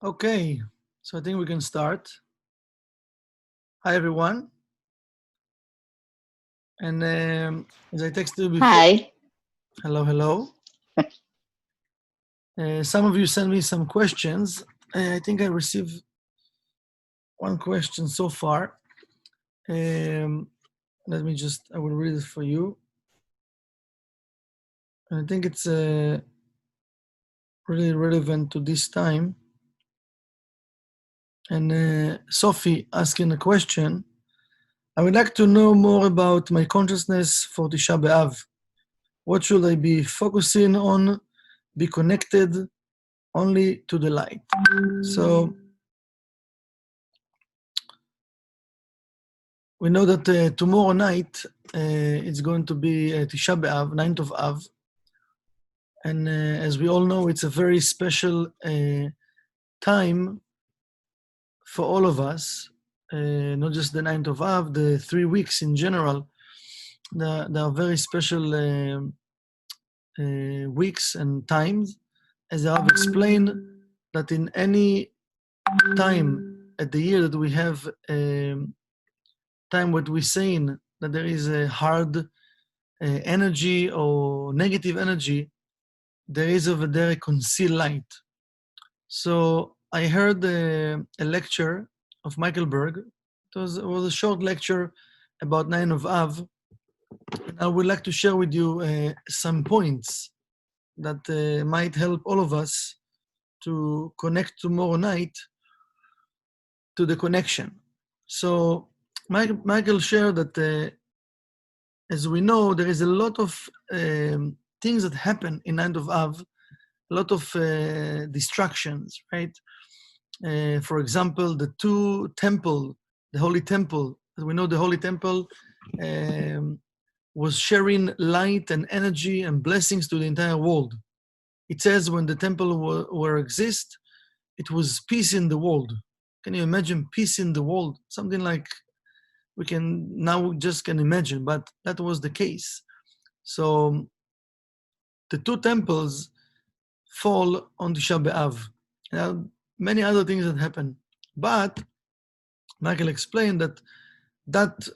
Okay, so I think we can start. Hi, everyone. And as I texted you before, Hi. hello, hello. Some of you sent me some questions. I think I received one question so far. Let me I will read it for you. And I think it's really relevant to this time. And Sophie asking a question. I would like to know more about my consciousness for Tisha B'Av. What should I be focusing on? Be connected only to the light. So we know that tomorrow night it's going to be Tisha B'Av, 9th of Av. And as we all know, it's a very special time for all of us, not just the 9th of Av, the 3 weeks in general. They are very special weeks and times. As I have explained, that in any time at the year that we have time what we're saying that there is a hard energy or negative energy, there is over there a concealed light. So I heard a lecture of Michael Berg. It was a short lecture about 9 of Av. And I would like to share with you some points that might help all of us to connect tomorrow night to the connection. So Michael shared that as we know, there is a lot of things that happen in 9 of Av, a lot of distractions, right? For example, the Holy Temple, as we know, the Holy Temple was sharing light and energy and blessings to the entire world. It says when the temple were exist, it was peace in the world. Can you imagine peace in the world? Something like we can now just can imagine, but that was the case. So the two temples fall on Tisha B'Av. There are many other things that happen, but Michael explained that that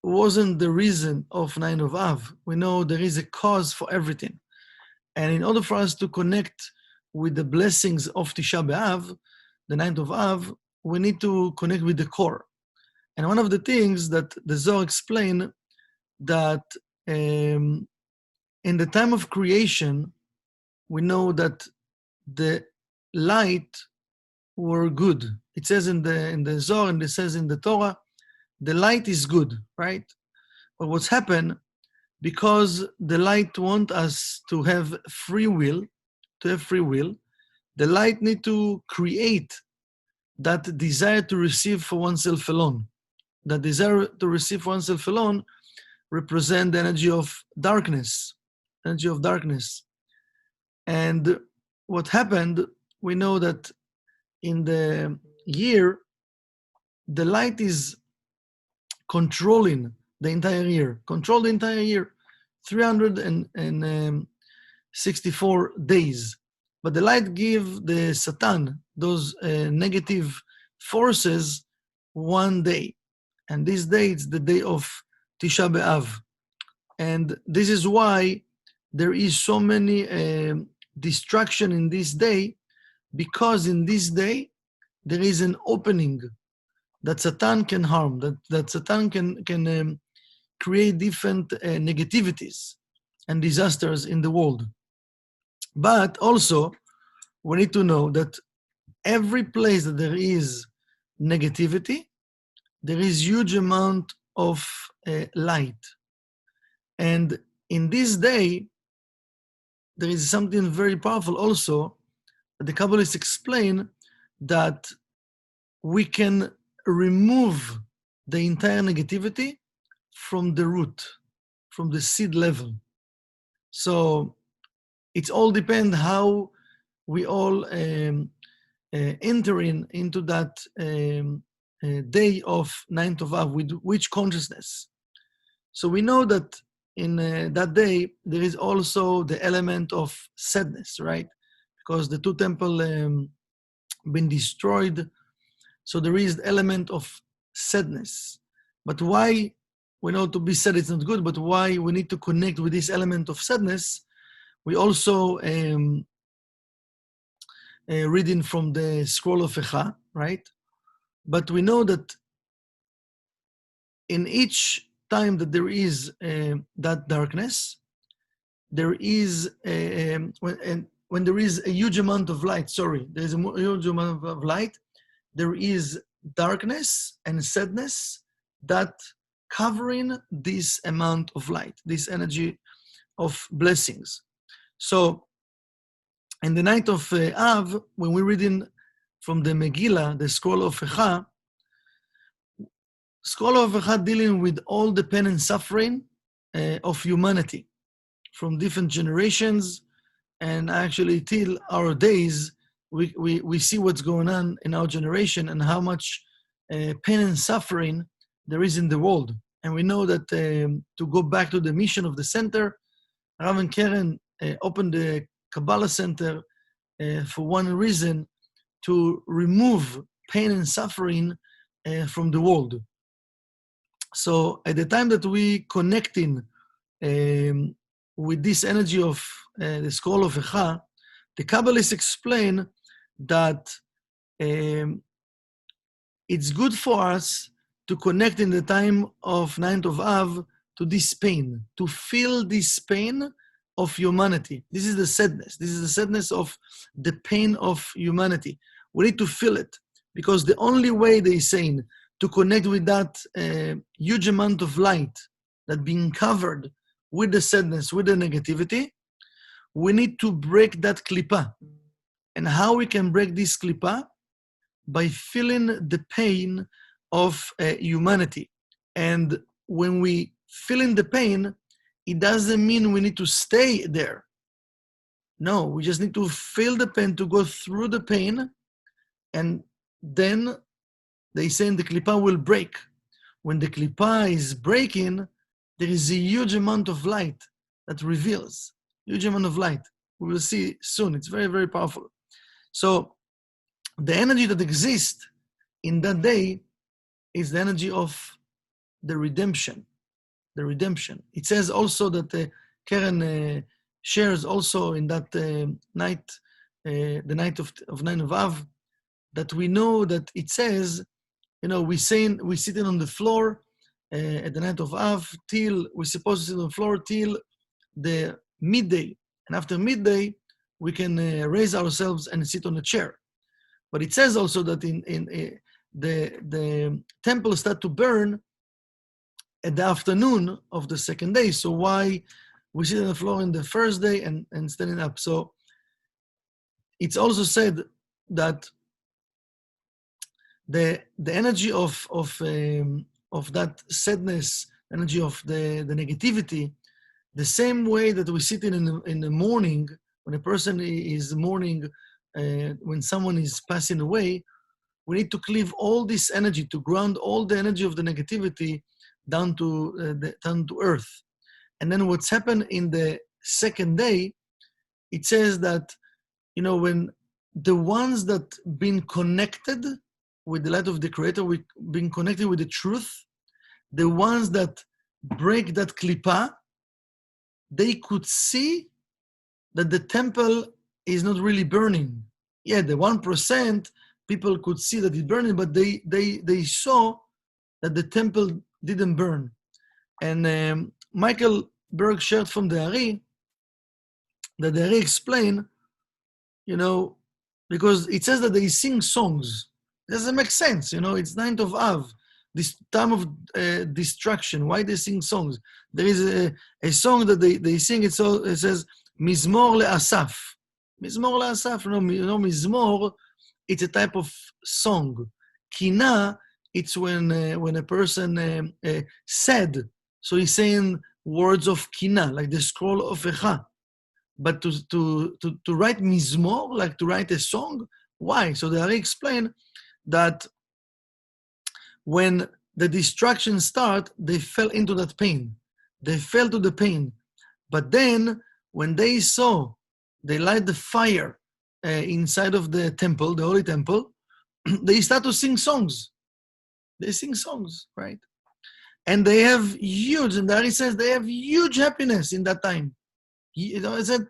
wasn't the reason of 9 of Av. We know there is a cause for everything. And in order for us to connect with the blessings of Tisha B'Av, the 9th of Av, we need to connect with the core. And one of the things that the Zohar explained that in the time of creation, we know that the light were good. It says in the Zohar and it says in the Torah, the light is good, right? But what's happened, because the light want us to have free will, the light need to create that desire to receive for oneself alone. That desire to receive for oneself alone represent the energy of darkness. And what happened, we know that in the year, the light is controlling the entire year, 364 days. But the light give the Satan, those negative forces, 1 day. And this day is the day of Tisha B'Av. And this is why there is so many distraction in this day, because in this day, there is an opening that Satan can harm, that Satan can create different negativities and disasters in the world. But also, we need to know that every place that there is negativity, there is huge amount of light. And in this day, there is something very powerful also, that the Kabbalists explain that we can remove the entire negativity from the root, from the seed level. So it all depends how we all entering into that day of 9th of Av, with which consciousness. So we know that in that day, there is also the element of sadness, right? Because the two temple been destroyed. So there is the element of sadness. But why, we know to be sad it's not good, but why we need to connect with this element of sadness? We also reading from the scroll of Echa, right? But we know that in each time that there is that darkness, there is when there is a huge amount of light, there is a huge amount of light, there is darkness and sadness that covering this amount of light, this energy of blessings. So in the night of Av, when we're reading from the Megillah, the scroll of Echa, scroll of Echa dealing with all the pain and suffering of humanity from different generations, and actually till our days, we see what's going on in our generation and how much pain and suffering there is in the world. And we know that to go back to the mission of the center, Rav and Keren opened the Kabbalah Center for one reason, to remove pain and suffering from the world. So at the time that we connecting with this energy of the scroll of Echa, the Kabbalists explain that it's good for us to connect in the time of 9th of Av to this pain, to feel this pain of humanity. This is the sadness. This is the sadness of the pain of humanity. We need to feel it, because the only way, they're saying, to connect with that huge amount of light that being covered with the sadness, with the negativity, we need to break that klipa. And how we can break this klipa? By feeling the pain of humanity. And when we feel in the pain, it doesn't mean we need to stay there. No, we just need to feel the pain, to go through the pain, and then they say the klipa will break. When the klipa is breaking, there is a huge amount of light that reveals, huge amount of light. We will see soon. It's very, very powerful. So the energy that exists in that day is the energy of the redemption. The redemption. It says also that Keren shares also in that night, the night of 9 of Av, that we know that it says, we sitting on the floor at the night of Av till we're supposed to sit on the floor till the midday, and after midday we can raise ourselves and sit on a chair. But it says also that in the temple start to burn at the afternoon of the second day. So why we sit on the floor in the first day and standing up? So it's also said that the energy of that sadness, energy of the negativity, the same way that we sit in the morning, when a person is mourning, when someone is passing away, we need to cleave all this energy, to ground all the energy of the negativity down to earth. And then what's happened in the second day, it says that, when the ones that been connected with the light of the Creator, we've been connected with the truth, the ones that break that klipa, they could see that the temple is not really burning. Yeah, the 1%, people could see that it's burning, but they saw that the temple didn't burn. And Michael Berg shared from the Ari, that the Ari explained, because it says that they sing songs. It doesn't make sense, it's 9th of Av, this time of destruction. Why they sing songs? There is a song that they sing, it says, Mizmor le'asaf. Mizmor le'asaf, Mizmor, it's a type of song. Kina, it's when a person said, so he's saying words of kina, like the scroll of Echa. But to write mizmor, like to write a song, why? So the Ari explained that when the destruction started, they fell into that pain. They fell to the pain. But then, when they saw, they light the fire inside of the temple, the holy temple, they start to sing songs. They sing songs, right? And they have huge, and Dari says they have huge happiness in that time. You know, it said,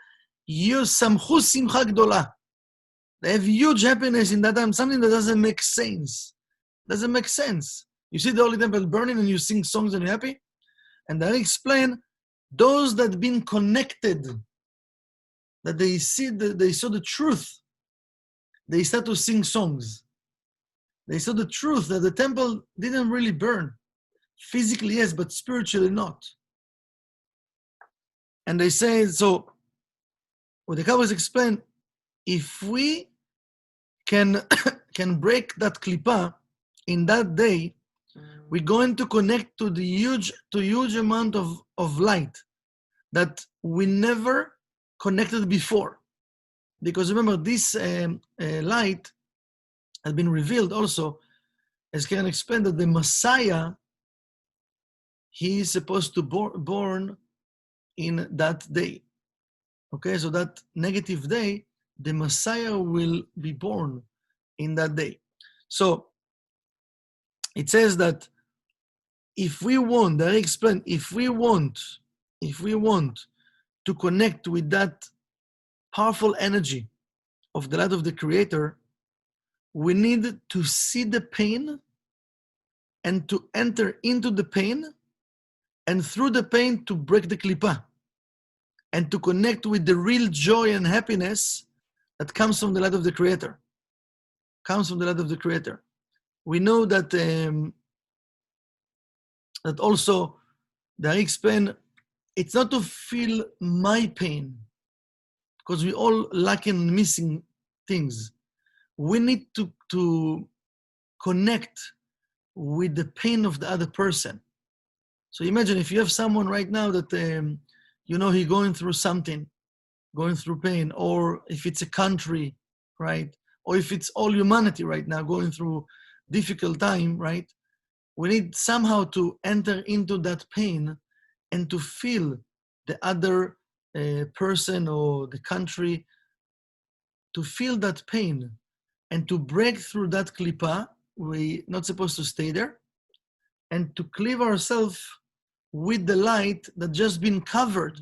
Samchu simcha gdola. They have huge happiness in that time, something that doesn't make sense. Doesn't make sense. You see the holy temple burning and you sing songs and you're happy? And Dari explain, those that been connected, that they saw the truth, they start to sing songs. They saw the truth that the temple didn't really burn. Physically, yes, but spiritually not. And they say, so, what the Kabbalists explain, if we can break that klipa in that day, we're going to connect to the huge amount of light that we never connected before. Because remember, this light has been revealed also, as Karen explained, that the Messiah, he is supposed to born in that day. Okay, so that negative day, the Messiah will be born in that day. So it says that if we want, they explain, if we want to connect with that powerful energy of the light of the Creator, we need to see the pain and to enter into the pain, and through the pain to break the klipa and to connect with the real joy and happiness that comes from the light of the Creator. Comes from the light of the Creator. We know that that also the explain, it's not to feel my pain, because we all lacking and missing things. We need to connect with the pain of the other person. So imagine if you have someone right now that you know he's going through something, going through pain, or if it's a country, right? Or if it's all humanity right now going through difficult time, right? We need somehow to enter into that pain and to feel the other person or the country, to feel that pain and to break through that klipa. We're not supposed to stay there, and to cleave ourselves with the light that just been covered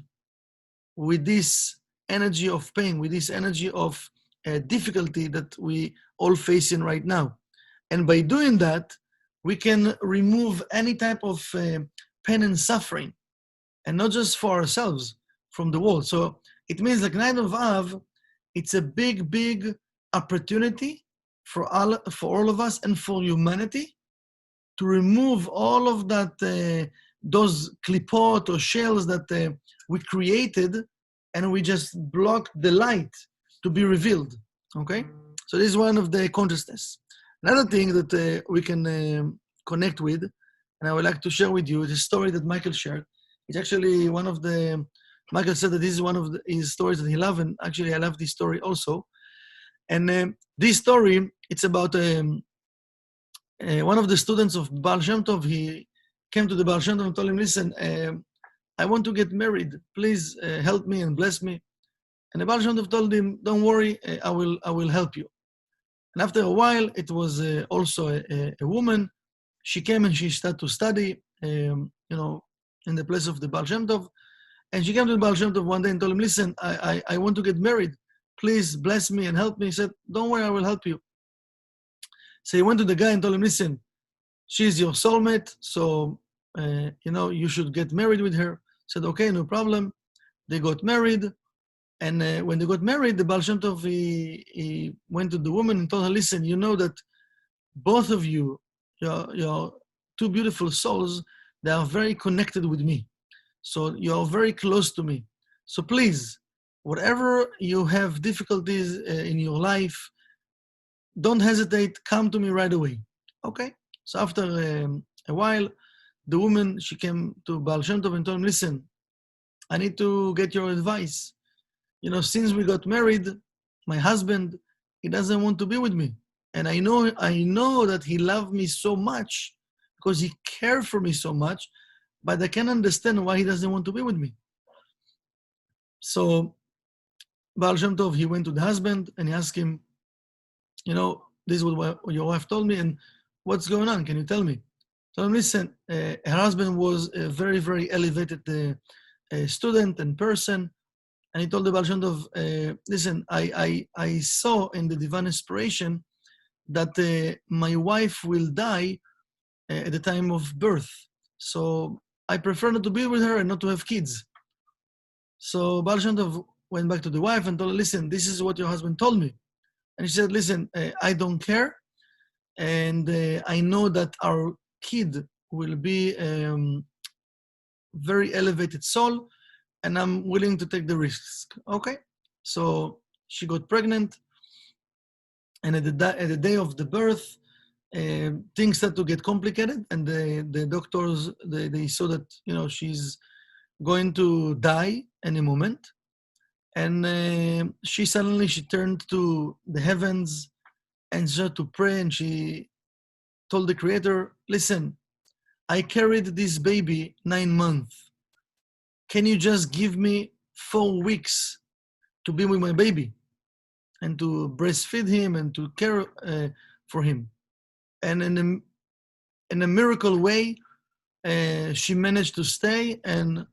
with this energy of pain, with this energy of difficulty that we all facing right now. And by doing that, we can remove any type of pain and suffering, and not just for ourselves, from the world. So it means like Night of Av, it's a big, big opportunity for all of us and for humanity to remove all of that, those klipot or shells that we created, and we just blocked the light to be revealed. Okay, so this is one of the consciousness. Another thing that we can connect with, and I would like to share with you, is a story that Michael shared. It's actually one of the, Michael said that this is one of his stories that he loved, and actually I love this story also. And this story, it's about one of the students of Baal Shem Tov. He came to the Baal Shem Tov and told him, listen, I want to get married. Please help me and bless me. And the Baal Shem Tov told him, don't worry, I will help you. And after a while, it was also a woman. She came and she started to study, in the place of the Baal Shem Tov. And she came to the Baal Shem Tov one day and told him, listen, I want to get married. Please bless me and help me. He said, don't worry, I will help you. So he went to the guy and told him, listen, she's your soulmate, so, you should get married with her. He said, okay, no problem. They got married. And when they got married, the Baal Shem Tov, he went to the woman and told her, listen, you know that both of you, your two beautiful souls, they are very connected with me. So you're very close to me. So please, whatever you have difficulties in your life, don't hesitate, come to me right away. Okay? So after a while, the woman, she came to Baal Shem Tov and told him, listen, I need to get your advice. Since we got married, my husband, he doesn't want to be with me. And I know that he loved me so much because he cared for me so much, but I can't understand why he doesn't want to be with me. So Baal Shem Tov, he went to the husband and he asked him, this is what your wife told me, and what's going on? Can you tell me? So listen, her husband was a very, very elevated student and person, and he told the Baal Shem Tov, listen, I saw in the divine inspiration that my wife will die at the time of birth. So I prefer not to be with her and not to have kids. So Baal Shem Tov went back to the wife and told her, listen, this is what your husband told me. And she said, listen, I don't care. And I know that our kid will be very elevated soul, and I'm willing to take the risk. Okay. So she got pregnant, and at the day of the birth, things started to get complicated, and the doctors, they saw that, she's going to die any moment. And she turned to the heavens and started to pray, and she told the Creator, listen, I carried this baby 9 months. Can you just give me 4 weeks to be with my baby and to breastfeed him and to care for him? And in a miracle way, she managed to stay, and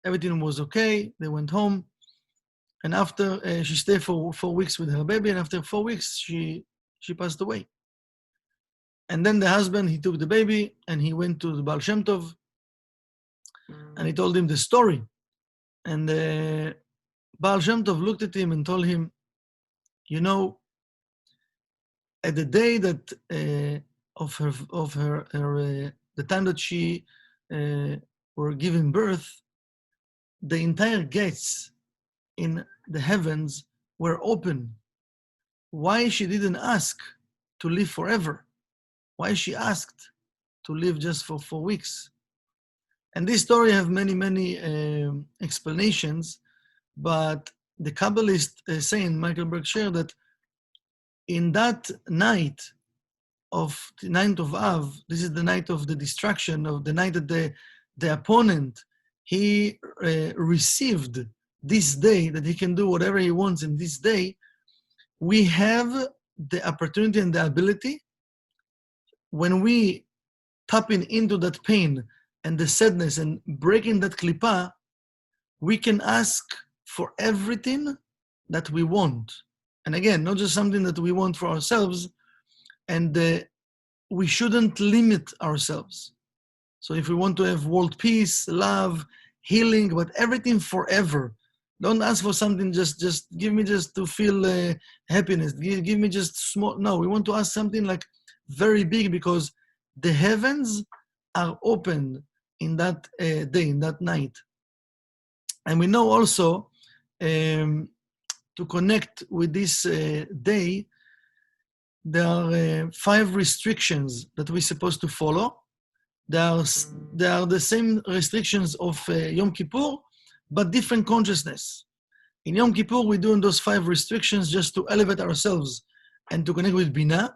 everything was okay. They went home. And after she stayed for 4 weeks with her baby, and after 4 weeks, she passed away. And then the husband, he took the baby and he went to the Baal Shem Tov and he told him the story. And Baal Shem Tov looked at him and told him, at the day that of her the time that she were giving birth, the entire gates in the heavens were open. Why she didn't ask to live forever? Why she asked to live just for 4 weeks? And this story have many, many explanations, but the Kabbalist saying, Michael Berkshire, that in that night of the 9th of Av, this is the night of the destruction, of the night that the opponent, he received this day, that he can do whatever he wants in this day. We have the opportunity and the ability, when we tapping into that pain and the sadness and breaking that klipa, we can ask for everything that we want. And again, not just something that we want for ourselves, and we shouldn't limit ourselves. So if we want to have world peace, love, healing, but everything forever, don't ask for something just give me just to feel happiness. Give me just small. No, we want to ask something like very big, because the heavens are open in that day, in that night. And we know also, to connect with this day, there are 5 restrictions that we're supposed to follow. They are the same restrictions of Yom Kippur, but different consciousness. In Yom Kippur, we're doing those 5 restrictions just to elevate ourselves and to connect with Binah.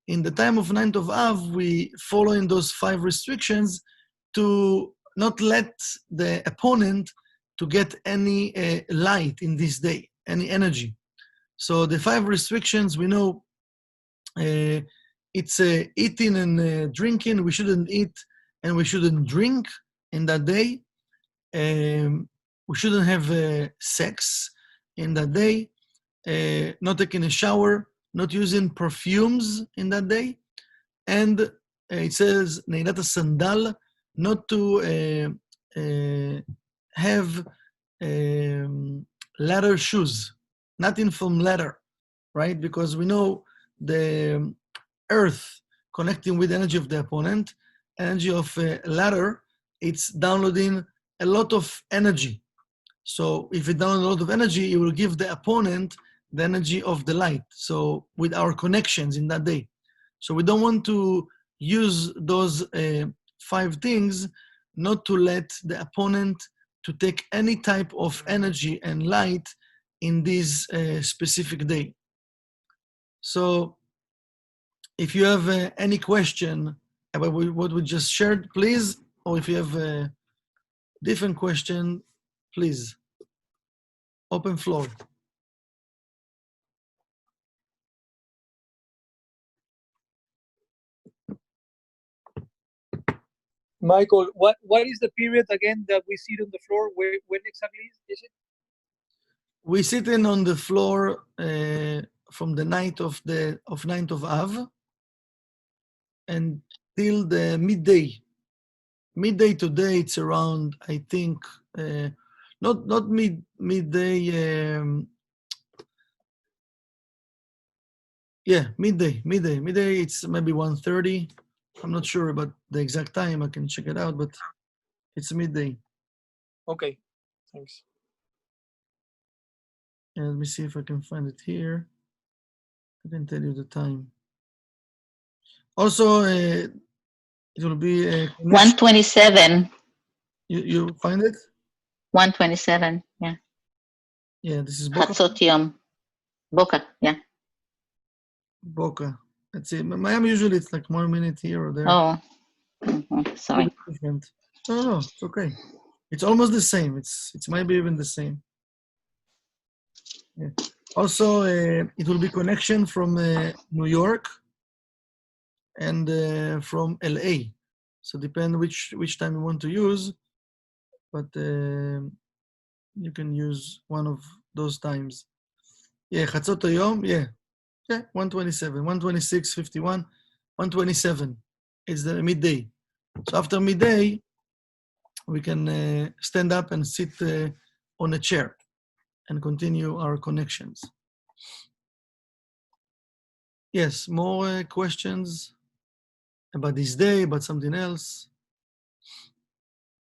In the time of 9th of Av, we follow in those 5 restrictions to not let the opponent to get any light in this day, any energy. So the 5 restrictions, we know it's eating and drinking. We shouldn't eat and we shouldn't drink in that day. We shouldn't have sex in that day, not taking a shower, not using perfumes in that day. And it says, Neilat Sandal, not to have leather shoes, nothing from leather, right? Because we know the earth connecting with the energy of the opponent, energy of leather, it's downloading a lot of energy. So if it downloads a lot of energy, it will give the opponent the energy of the light. So with our connections in that day. So we don't want to use those 5 things, not to let the opponent to take any type of energy and light in this specific day. So if you have any question about what we just shared, please, or if you have a different question, please, open floor. Michael, what is the period again that we sit on the floor? When exactly is it? We sitting on the floor from the night of 9th of Av until the midday. Midday today, it's around, I think, not midday. Yeah, midday. It's maybe 1:30. I'm not sure about the exact time. I can check it out, but it's midday. Okay, thanks. And let me see if I can find it here. I can tell you the time. Also, it will be a 1:27. You find it? 1:27. Yeah. Yeah, this is Boca. Chatzot Yom. Boca. Yeah. Boca. Let's see. Miami usually it's like 1 minute here or there. Oh. Mhm. Sorry. Different. No, it's okay. It's almost the same. It's maybe even the same. Yeah. Also, it will be connection from New York and from LA. So depend which time you want to use, but you can use one of those times. Yeah, Chatzot Hayom, yeah, 1:27, 1:26, 51, 1:27. It's the midday. So after midday, we can stand up and sit on a chair and continue our connections. Yes, more questions about this day, about something else,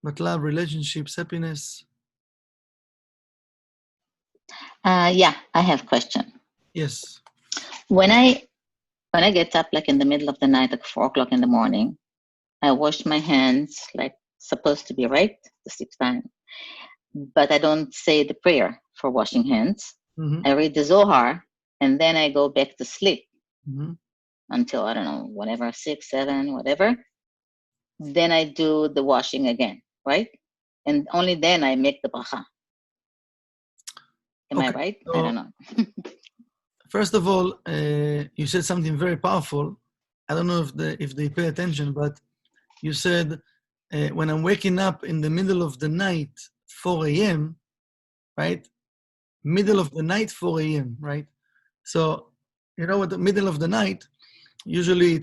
about love, relationships, happiness. Yeah, I have a question. Yes. When I get up like in the middle of the night, like 4:00 in the morning, I wash my hands like supposed to be, right? The 6th time. But I don't say the prayer for washing hands. Mm-hmm. I read the Zohar and then I go back to sleep Mm-hmm. until, I don't know, whatever, 6, 7, whatever. Then I do the washing again, right? And only then I make the bracha. Am I right? So, I don't know. First of all, you said something very powerful. I don't know if they pay attention, but you said when I'm waking up in the middle of the night, 4 a.m., right? Middle of the night, 4 a.m., right? So, you know what, the middle of the night, usually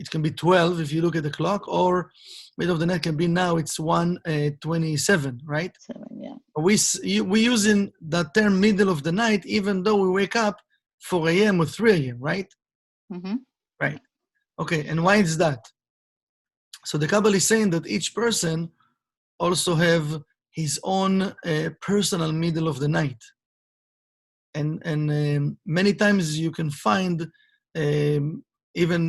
it can be 12 if you look at the clock, or middle of the night can be now, it's 1:27, right? 7, yeah. We using that term middle of the night, even though we wake up 4 a.m. or 3 a.m., right? Mm-hmm. Right. Okay, and why is that? So the Kabbalah is saying that each person also have his own personal middle of the night. And many times you can find even,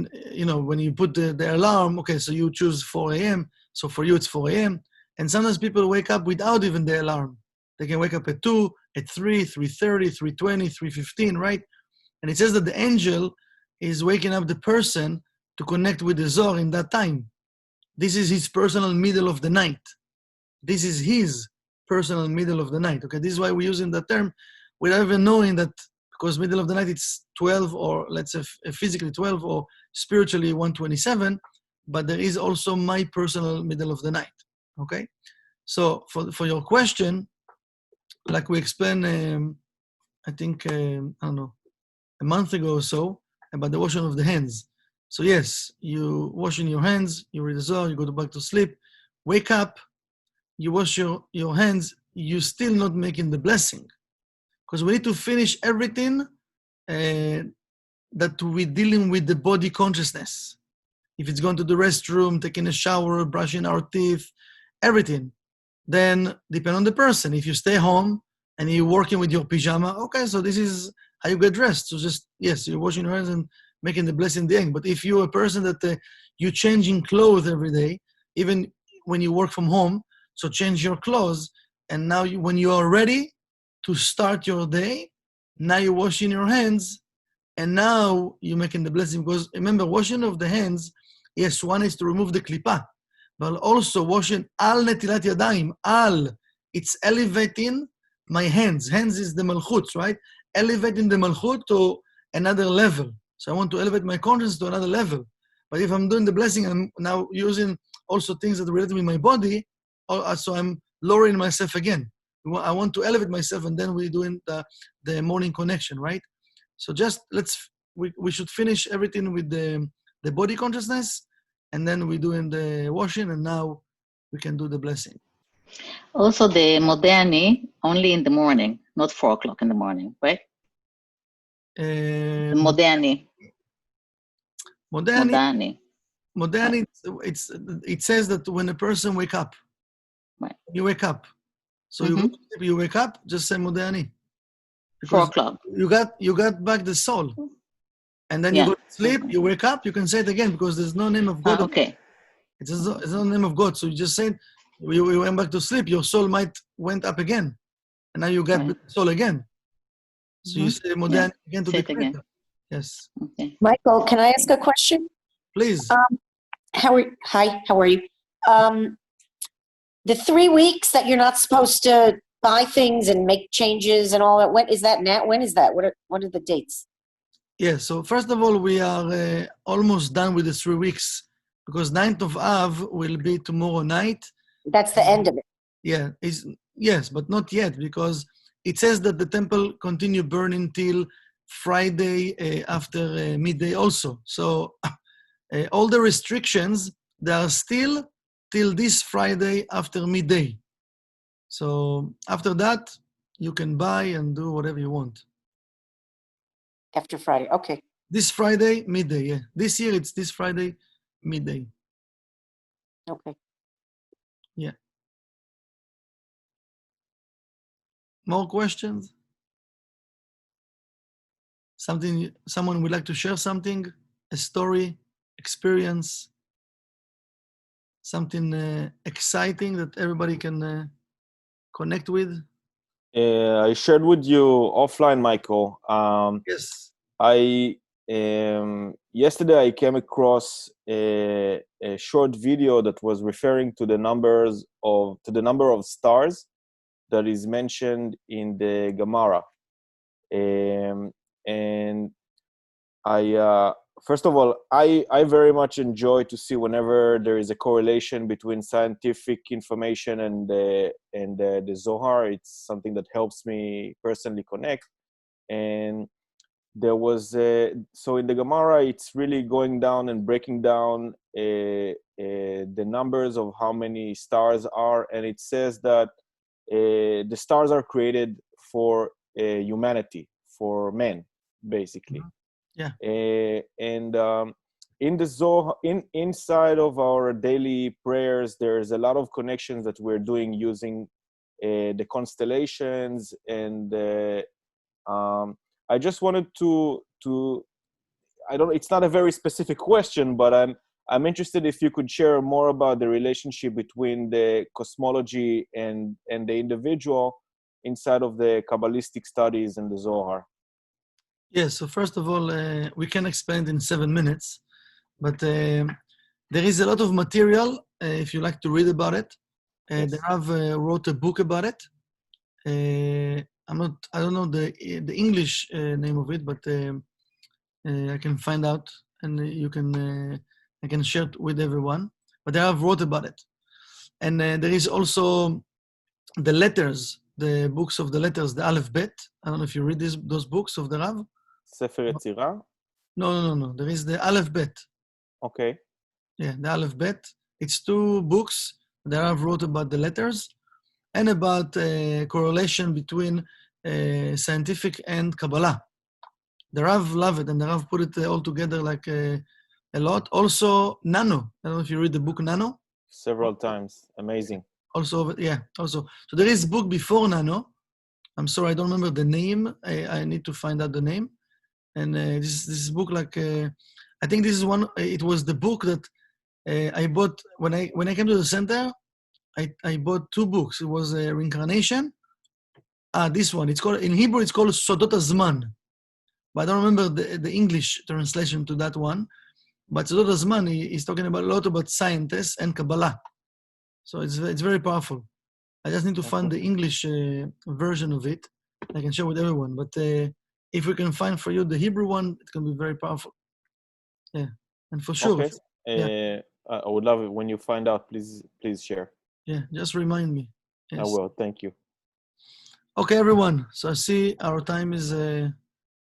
when you put the alarm, okay, so you choose 4 a.m., so for you it's 4 a.m., and sometimes people wake up without even the alarm. They can wake up at 2, at 3, 3:30, 3:20, 3:15, right? And it says that the angel is waking up the person to connect with the Zohar in that time. This is his personal middle of the night. This is his personal middle of the night, okay? This is why we're using that term without even knowing that, because middle of the night it's 12, or let's say physically 12, or spiritually 1:27, but there is also my personal middle of the night, okay? So for your question, like we explained, I think, I don't know, a month ago or so, about the washing of the hands. So yes, you washing your hands, you read the Zohar, you go back to sleep, wake up, you wash your hands, you're still not making the blessing. Because we need to finish everything that we're dealing with the body consciousness. If it's going to the restroom, taking a shower, brushing our teeth, everything, then depend on the person. If you stay home and you're working with your pajama, okay, so this is how you get dressed. So just, yes, you're washing your hands and making the blessing the end. But if you're a person that you're changing clothes every day, even when you work from home, so change your clothes, and now when you are ready to start your day, now you're washing your hands, and now you're making the blessing. Because remember, washing of the hands, yes, one is to remove the klipa, but also washing al netilat yadayim, it's elevating my hands. Hands is the malchut, right? Elevating the malchut to another level. So I want to elevate my conscience to another level. But if I'm doing the blessing, I'm now using also things that relate with my body, so I'm lowering myself again. I want to elevate myself, and then we're doing the morning connection, right? So just we should finish everything with the body consciousness, and then we're doing the washing, and now we can do the blessing. Also, the Modani only in the morning, not 4 o'clock in the morning, right? The Modani. Modani, it says that when a person wake up, right. You wake up. So you wake up, just say Modani. 4 o'clock. You got back the soul. And then you go to sleep, you wake up, you can say it again because there's no name of God. Okay. It's no name of God. So you just said, you went back to sleep, your soul went up again. And now you got the soul again. So you say Modani again to the Creator. Yes. Okay. Michael, can I ask a question? Please. Hi, how are you? The 3 weeks that you're not supposed to buy things and make changes and all that, when is that now? When is that? What are the dates? Yeah, so first of all, we are almost done with the 3 weeks because 9th of Av will be tomorrow night. That's the end of it. Yeah, yes, but not yet because it says that the temple continue burning till Friday after midday also. So all the restrictions, they are still till this Friday after midday. So after that, you can buy and do whatever you want. After Friday, okay. This Friday, midday, yeah. This year, it's this Friday, midday. Okay. Yeah. More questions? Someone would like to share something? A story, experience, something exciting that everybody can connect with? I shared with you offline, Michael. Yes. Yesterday I came across a short video that was referring to the number of stars that is mentioned in the Gemara. And I first of all, I very much enjoy to see whenever there is a correlation between scientific information and the Zohar. It's something that helps me personally connect. And there was so in the Gemara, it's really going down and breaking down the numbers of how many stars are, and it says that the stars are created for humanity, for men, basically. Yeah. And in the Zohar, inside of our daily prayers, there's a lot of connections that we're doing using the constellations, and I just wanted to I don't. It's not a very specific question, but I'm interested if you could share more about the relationship between the cosmology and the individual inside of the Kabbalistic studies and the Zohar. Yes, so first of all, we can expand in 7 minutes, but there is a lot of material if you like to read about it. Yes. They have wrote a book about it. I don't know the English name of it, but I can find out and I can share it with everyone. But they have wrote about it. And there is also the letters, the books of the letters, the Aleph Bet. I don't know if you read those books of the Rav. Sefer Yetzirah? No. There is the Aleph Bet. Okay. Yeah, the Aleph Bet. It's 2 books that Rav wrote about the letters and about correlation between scientific and Kabbalah. The Rav loved it, and the Rav put it all together like a lot. Also, Nano. I don't know if you read the book Nano. Several times. Amazing. Also. So there is a book before Nano. I'm sorry, I don't remember the name. I need to find out the name. And this book, like, I think this is one, it was the book that I bought when I came to the center. I bought 2 books. It was Reincarnation. This one. It's called, in Hebrew, it's called Sodot HaZman. But I don't remember the English translation to that one. But Sodot HaZman is talking about a lot about scientists and Kabbalah. So it's very powerful. I just need to find the English version of it. I can share with everyone. But if we can find for you the Hebrew one, it can be very powerful. Yeah, And for sure, Okay. I would love it when you find out. Please share. yeah, just remind me. I Yes. will. Thank you. Okay, everyone. So I see our time is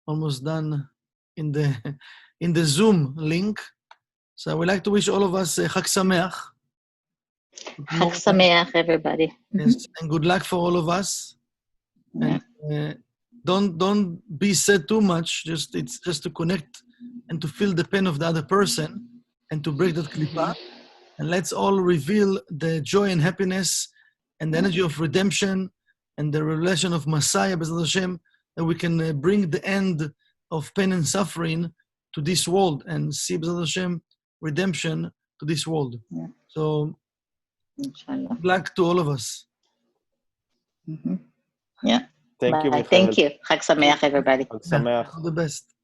almost done in the Zoom link. So I would like to wish all of us Chag Sameach. Chag Sameach, everybody. Yes, and good luck for all of us. Yeah. And don't be sad too much. It's just to connect and to feel the pain of the other person and to break that klipa. And let's all reveal the joy and happiness and the energy of redemption and the revelation of Messiah, B'ezrat Hashem, that we can bring the end of pain and suffering to this world and see B'ezrat Hashem redemption to this world. Yeah. So Inshallah. good luck to all of us. Yeah. Thank you, Bye. Michael. Thank you. Chag Sameach, everybody. Chag Yeah, Sameach. all the best.